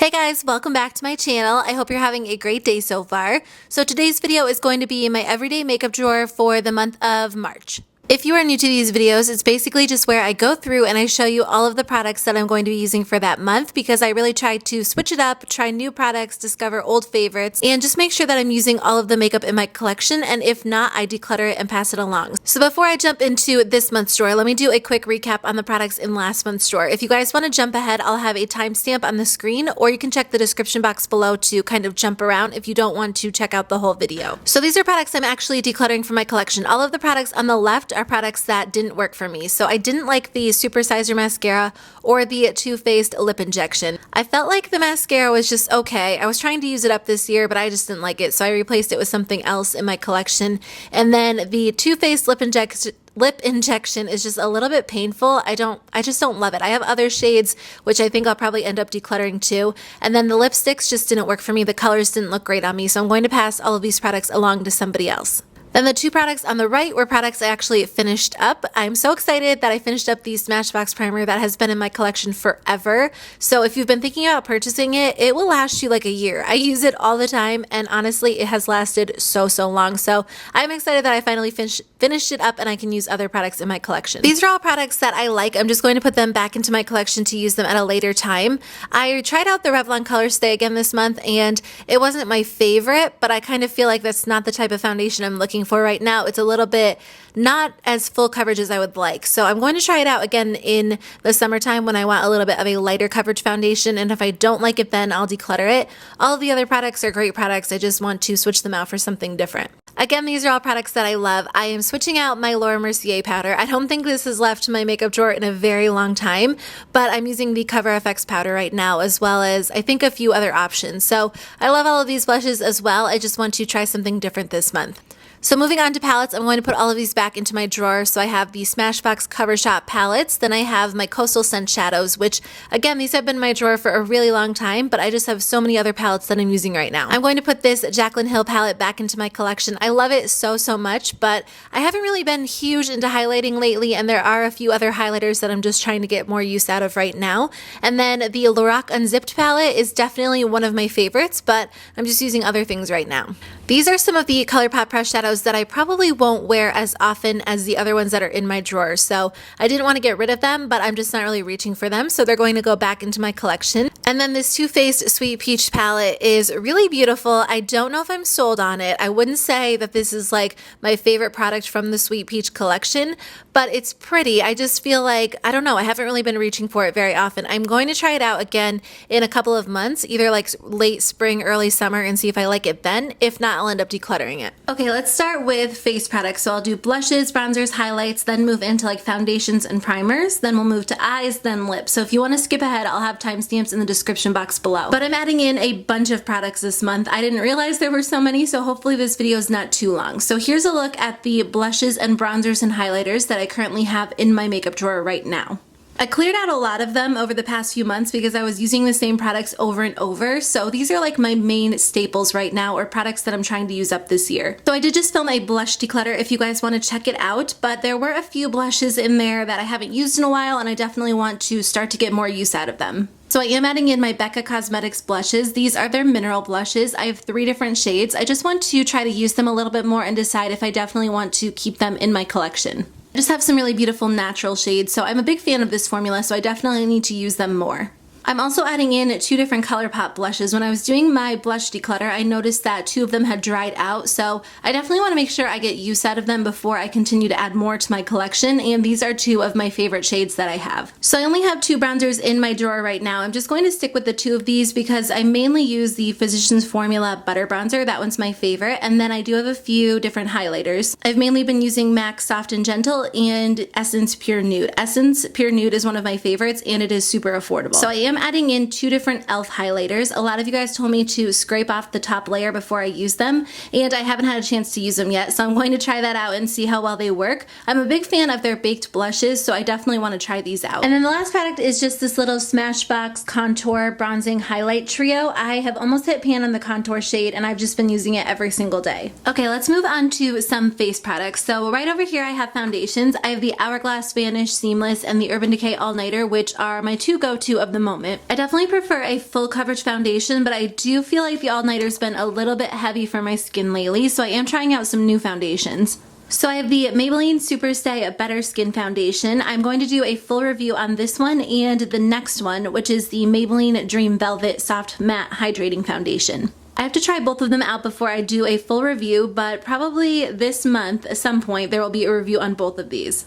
Hey guys, welcome back to my channel. I hope you're having a great day so far. So today's video is going to be my everyday makeup drawer for the month of March. If you are new to these videos, it's basically just where I go through and I show you all of the products that I'm going to be using for that month because I really try to switch it up, try new products, discover old favorites, and just make sure that I'm using all of the makeup in my collection, and if not, I declutter it and pass it along. So before I jump into this month's drawer, let me do a quick recap on the products in last month's drawer. If you guys want to jump ahead, I'll have a timestamp on the screen, or you can check the description box below to kind of jump around if you don't want to check out the whole video. So these are products I'm actually decluttering from my collection. All of the products on the left are products that didn't work for me. So I didn't like the Supersizer mascara or the Too Faced lip injection. I felt like the mascara was just okay. I was trying to use it up this year, but I just didn't like it, so I replaced it with something else in my collection. And then the Too Faced lip injection is just a little bit painful. I just don't love it. I have other shades, which I think I'll probably end up decluttering too. And then the lipsticks just didn't work for me. The colors didn't look great on me, so I'm going to pass all of these products along to somebody else. Then the two products on the right were products I actually finished up. I'm so excited that I finished up the Smashbox primer that has been in my collection forever. So if you've been thinking about purchasing it, it will last you like a year. I use it all the time, and honestly, it has lasted so long. So I'm excited that I finally finished it up and I can use other products in my collection. These are all products that I like. I'm just going to put them back into my collection to use them at a later time. I tried out the Revlon Color Stay again this month, and it wasn't my favorite, but I kind of feel like that's not the type of foundation I'm looking for right now. It's a little bit not as full coverage as I would like. So I'm going to try it out again in the summertime when I want a little bit of a lighter coverage foundation, and if I don't like it then I'll declutter it. All of the other products are great products. I just want to switch them out for something different. Again, these are all products that I love. I am switching out my Laura Mercier powder. I don't think this has left my makeup drawer in a very long time, but I'm using the Cover FX powder right now, as well as I think a few other options. So I love all of these blushes as well. I just want to try something different this month. So moving on to palettes, I'm going to put all of these back into my drawer. So I have the Smashbox Cover Shop palettes. Then I have my Coastal Scent shadows, which again, these have been in my drawer for a really long time, but I just have so many other palettes that I'm using right now. I'm going to put this Jaclyn Hill palette back into my collection. I love it so much, but I haven't really been huge into highlighting lately, and there are a few other highlighters that I'm just trying to get more use out of right now. And then the Lorac Unzipped palette is definitely one of my favorites, but I'm just using other things right now. These are some of the ColourPop pressed shadows that I probably won't wear as often as the other ones that are in my drawer. So I didn't want to get rid of them, but I'm just not really reaching for them. So they're going to go back into my collection. And then this Too Faced Sweet Peach palette is really beautiful. I don't know if I'm sold on it. I wouldn't say that this is like my favorite product from the Sweet Peach collection, but it's pretty. I just feel like, I don't know, I haven't really been reaching for it very often. I'm going to try it out again in a couple of months, either like late spring, early summer, and see if I like it then. If not, I'll end up decluttering it. Okay, let's start with face products. So I'll do blushes, bronzers, highlights, then move into like foundations and primers, then we'll move to eyes, then lips. So if you want to skip ahead, I'll have timestamps in the description box below. But I'm adding in a bunch of products this month. I didn't realize there were so many, so hopefully this video is not too long. So here's a look at the blushes and bronzers and highlighters that I currently have in my makeup drawer right now. I cleared out a lot of them over the past few months because I was using the same products over and over. So these are like my main staples right now, or products that I'm trying to use up this year. So I did just film a blush declutter if you guys want to check it out, but there were a few blushes in there that I haven't used in a while, and I definitely want to start to get more use out of them. So I am adding in my Becca Cosmetics blushes. These are their mineral blushes. I have 3 different shades. I just want to try to use them a little bit more and decide if I definitely want to keep them in my collection. I just have some really beautiful natural shades, so I'm a big fan of this formula, so I definitely need to use them more. I'm also adding in 2 different ColourPop blushes. When I was doing my blush declutter, I noticed that 2 of them had dried out, so I definitely want to make sure I get use out of them before I continue to add more to my collection, and these are 2 of my favorite shades that I have. So I only have 2 bronzers in my drawer right now. I'm just going to stick with the 2 of these because I mainly use the Physicians Formula Butter Bronzer. That one's my favorite, and then I do have a few different highlighters. I've mainly been using MAC Soft and Gentle and Essence Pure Nude. Essence Pure Nude is one of my favorites, and it is super affordable. So I am adding in 2 different e.l.f. highlighters. A lot of you guys told me to scrape off the top layer before I use them, and I haven't had a chance to use them yet, so I'm going to try that out and see how well they work. I'm a big fan of their baked blushes, so I definitely want to try these out. And then the last product is just this little Smashbox Contour Bronzing Highlight Trio. I have almost hit pan on the contour shade, and I've just been using it every single day. Okay, let's move on to some face products. So right over here I have foundations. I have the Hourglass Vanish Seamless and the Urban Decay All Nighter, which are my 2 go-to of the moment. moment. I definitely prefer a full coverage foundation, but I do feel like the All Nighter's been a little bit heavy for my skin lately, so I am trying out some new foundations. So I have the Maybelline Superstay Better Skin Foundation. I'm going to do a full review on this one and the next one, which is the Maybelline Dream Velvet Soft Matte Hydrating Foundation. I have to try both of them out before I do a full review, but probably this month at some point there will be a review on both of these.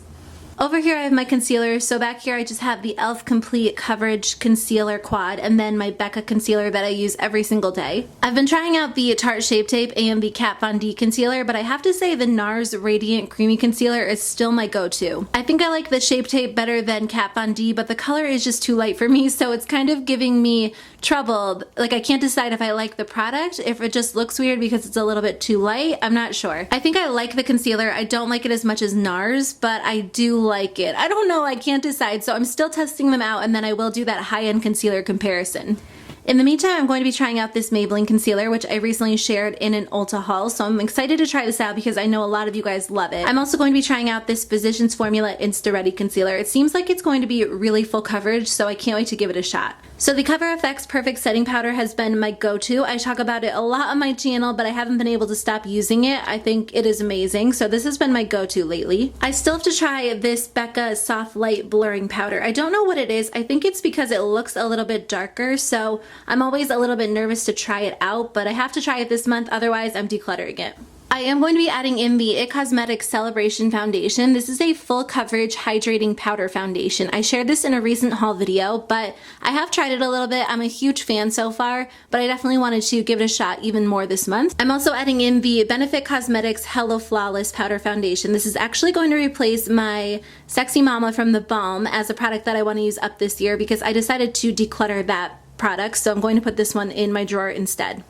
Over here I have my concealer, so back here I just have the e.l.f. Complete Coverage Concealer Quad and then my Becca concealer that I use every single day. I've been trying out the Tarte Shape Tape and the Kat Von D concealer, but I have to say the NARS Radiant Creamy Concealer is still my go-to. I think I like the Shape Tape better than Kat Von D, but the color is just too light for me, so it's kind of giving me trouble. Like, I can't decide if I like the product, if it just looks weird because it's a little bit too light. I'm not sure. I think I like the concealer. I don't like it as much as NARS, but I do like it. I don't know, I can't decide, so I'm still testing them out and then I will do that high-end concealer comparison. In the meantime, I'm going to be trying out this Maybelline concealer, which I recently shared in an Ulta haul, so I'm excited to try this out because I know a lot of you guys love it. I'm also going to be trying out this Physicians Formula Insta Ready concealer. It seems like it's going to be really full coverage, so I can't wait to give it a shot. So the Cover FX Perfect Setting Powder has been my go-to. I talk about it a lot on my channel, but I haven't been able to stop using it. I think it is amazing, so this has been my go-to lately. I still have to try this Becca Soft Light Blurring Powder. I don't know what it is. I think it's because it looks a little bit darker, so I'm always a little bit nervous to try it out, but I have to try it this month, otherwise I'm decluttering it. I am going to be adding in the IT Cosmetics Celebration Foundation. This is a full coverage hydrating powder foundation. I shared this in a recent haul video, but I have tried it a little bit. I'm a huge fan so far, but I definitely wanted to give it a shot even more this month. I'm also adding in the Benefit Cosmetics Hello Flawless Powder Foundation. This is actually going to replace my Sexy Mama from the Balm as a product that I want to use up this year because I decided to declutter that product, so I'm going to put this one in my drawer instead.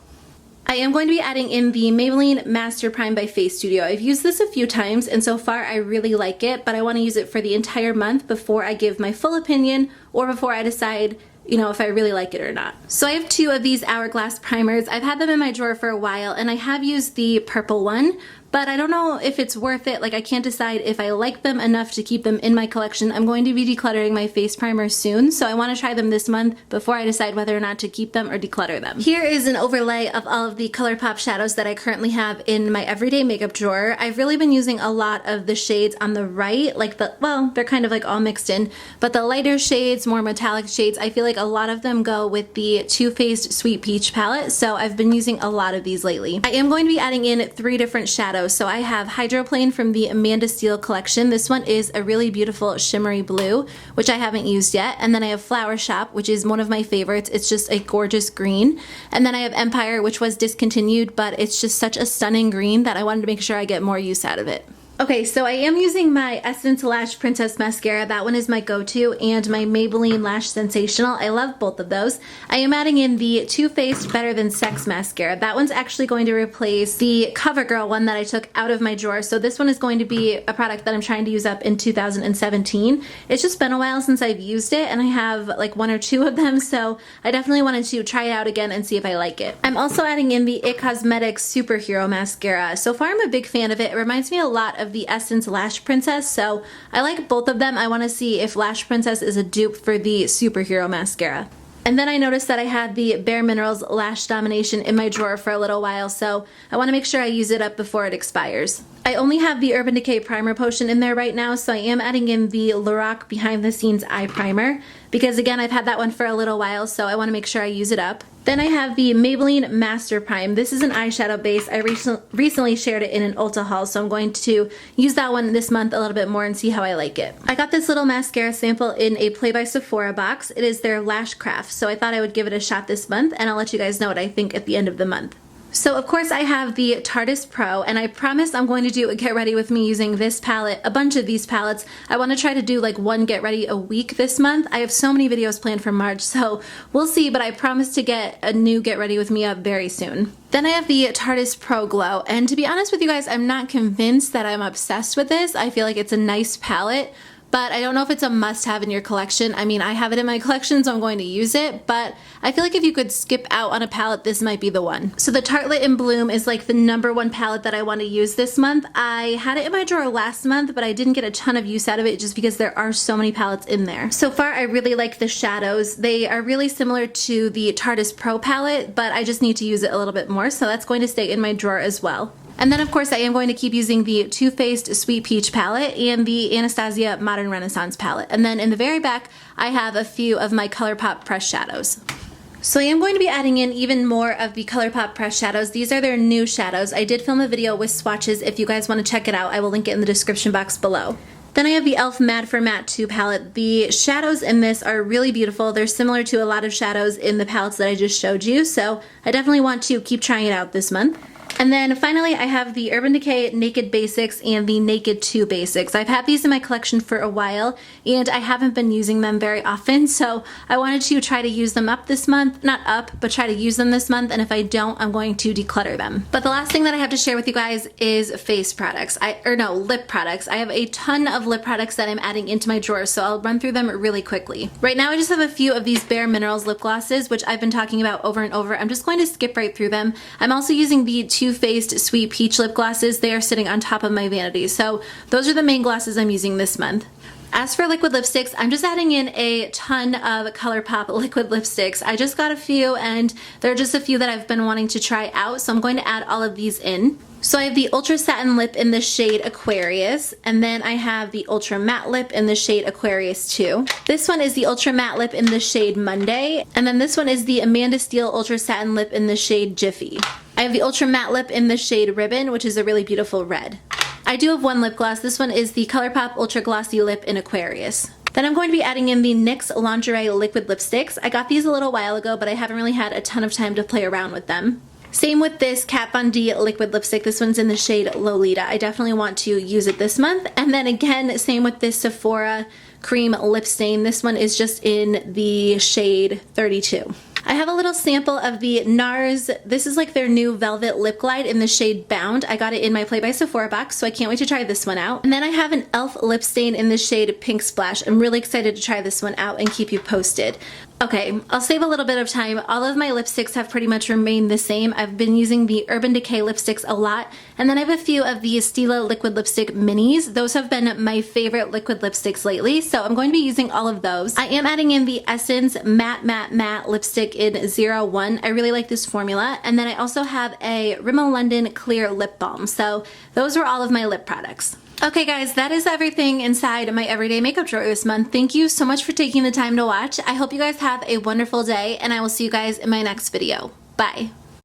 I am going to be adding in the Maybelline Master Prime by Face Studio. I've used this a few times and so far I really like it, but I want to use it for the entire month before I give my full opinion or before I decide, you know, if I really like it or not. So I have two of these Hourglass primers. I've had them in my drawer for a while and I have used the purple one, but I don't know if it's worth it. Like, I can't decide if I like them enough to keep them in my collection. I'm going to be decluttering my face primers soon, so I want to try them this month before I decide whether or not to keep them or declutter them. Here is an overlay of all of the ColourPop shadows that I currently have in my everyday makeup drawer. I've really been using a lot of the shades on the right, like well, they're kind of like all mixed in, but the lighter shades, more metallic shades, I feel like a lot of them go with the Too Faced Sweet Peach palette, so I've been using a lot of these lately. I am going to be adding in 3 different shadows. So I have Hydroplane from the Amanda Steele collection. This one is a really beautiful shimmery blue, which I haven't used yet. And then I have Flower Shop, which is one of my favorites. It's just a gorgeous green. And then I have Empire, which was discontinued, but it's just such a stunning green that I wanted to make sure I get more use out of it. Okay, so I am using my Essence Lash Princess Mascara. That one is my go-to, and my Maybelline Lash Sensational. I love both of those. I am adding in the Too Faced Better Than Sex Mascara. That one's actually going to replace the CoverGirl one that I took out of my drawer. So this one is going to be a product that I'm trying to use up in 2017. It's just been a while since I've used it, and I have like 1 or 2 of them, so I definitely wanted to try it out again and see if I like it. I'm also adding in the IT Cosmetics Superhero Mascara. So far I'm a big fan of it. It reminds me a lot of the Essence Lash Princess, so I like both of them. I want to see if Lash Princess is a dupe for the Superhero Mascara. And then I noticed that I had the Bare Minerals Lash Domination in my drawer for a little while, so I want to make sure I use it up before it expires. I only have the Urban Decay Primer Potion in there right now, so I am adding in the Lorac Behind the Scenes Eye Primer, because again, I've had that one for a little while, so I want to make sure I use it up. Then I have the Maybelline Master Prime. This is an eyeshadow base. I recently shared it in an Ulta haul, so I'm going to use that one this month a little bit more and see how I like it. I got this little mascara sample in a Play by Sephora box. It is their Lash Craft, so I thought I would give it a shot this month, and I'll let you guys know what I think at the end of the month. So of course I have the Tarteist Pro, and I promise I'm going to do a get ready with me using this palette, a bunch of these palettes. I want to try to do like one get ready a week this month. I have so many videos planned for March, so we'll see, but I promise to get a new get ready with me up very soon. Then I have the Tarteist Pro Glow, and to be honest with you guys, I'm not convinced that I'm obsessed with this. I feel like it's a nice palette, but I don't know if it's a must-have in your collection. I mean, I have it in my collection, so I'm going to use it, but I feel like if you could skip out on a palette, this might be the one. So the Tartelette in Bloom is like the #1 palette that I want to use this month. I had it in my drawer last month, but I didn't get a ton of use out of it just because there are so many palettes in there. So far, I really like the shadows. They are really similar to the Tarteist Pro palette, but I just need to use it a little bit more, so that's going to stay in my drawer as well. And then of course I am going to keep using the Too Faced Sweet Peach palette and the Anastasia Modern Renaissance palette. And then in the very back, I have a few of my ColourPop pressed shadows. So I am going to be adding in even more of the ColourPop pressed shadows. These are their new shadows. I did film a video with swatches. If you guys want to check it out, I will link it in the description box below. Then I have the e.l.f. Mad for Matte 2 palette. The shadows in this are really beautiful. They're similar to a lot of shadows in the palettes that I just showed you, so I definitely want to keep trying it out this month. And then finally I have the Urban Decay Naked Basics and the Naked 2 Basics. I've had these in my collection for a while and I haven't been using them very often, so I wanted to try to use them up this month. Not up, but try to use them this month, and if I don't, I'm going to declutter them. But the last thing that I have to share with you guys is face products. Lip products. I have a ton of lip products that I'm adding into my drawer, so I'll run through them really quickly. Right now I just have a few of these Bare Minerals lip glosses, which I've been talking about over and over. I'm just going to skip right through them. I'm also using the Too Faced Sweet Peach lip glosses. They are sitting on top of my vanity. So those are the main glosses I'm using this month. As for liquid lipsticks, I'm just adding in a ton of ColourPop liquid lipsticks. I just got a few and there are just a few that I've been wanting to try out, so I'm going to add all of these in. So I have the Ultra Satin Lip in the shade Aquarius, and then I have the Ultra Matte Lip in the shade Aquarius 2. This one is the Ultra Matte Lip in the shade Monday, and then this one is the Amanda Steele Ultra Satin Lip in the shade Jiffy. I have the Ultra Matte Lip in the shade Ribbon, which is a really beautiful red. I do have one lip gloss. This one is the ColourPop Ultra Glossy Lip in Aquarius. Then I'm going to be adding in the NYX Lingerie Liquid Lipsticks. I got these a little while ago, but I haven't really had a ton of time to play around with them. Same with this Kat Von D liquid lipstick. This one's in the shade Lolita. I definitely want to use it this month. And then again, same with this Sephora cream lip stain. This one is just in the shade 32. I have a little sample of the NARS. This is like their new Velvet Lip Glide in the shade Bound. I got it in my Play by Sephora box, so I can't wait to try this one out. And then I have an e.l.f. lip stain in the shade Pink Splash. I'm really excited to try this one out and keep you posted. Okay, I'll save a little bit of time. All of my lipsticks have pretty much remained the same. I've been using the Urban Decay lipsticks a lot, and then I have a few of the Stila liquid lipstick minis. Those have been my favorite liquid lipsticks lately, so I'm going to be using all of those. I am adding in the Essence Matte Matte Matte lipstick in 01. I really like this formula, and then I also have a Rimmel London Clear Lip Balm. So those were all of my lip products. Okay guys, that is everything inside my everyday makeup drawer this month. Thank you so much for taking the time to watch. I hope you guys have a wonderful day, and I will see you guys in my next video. Bye.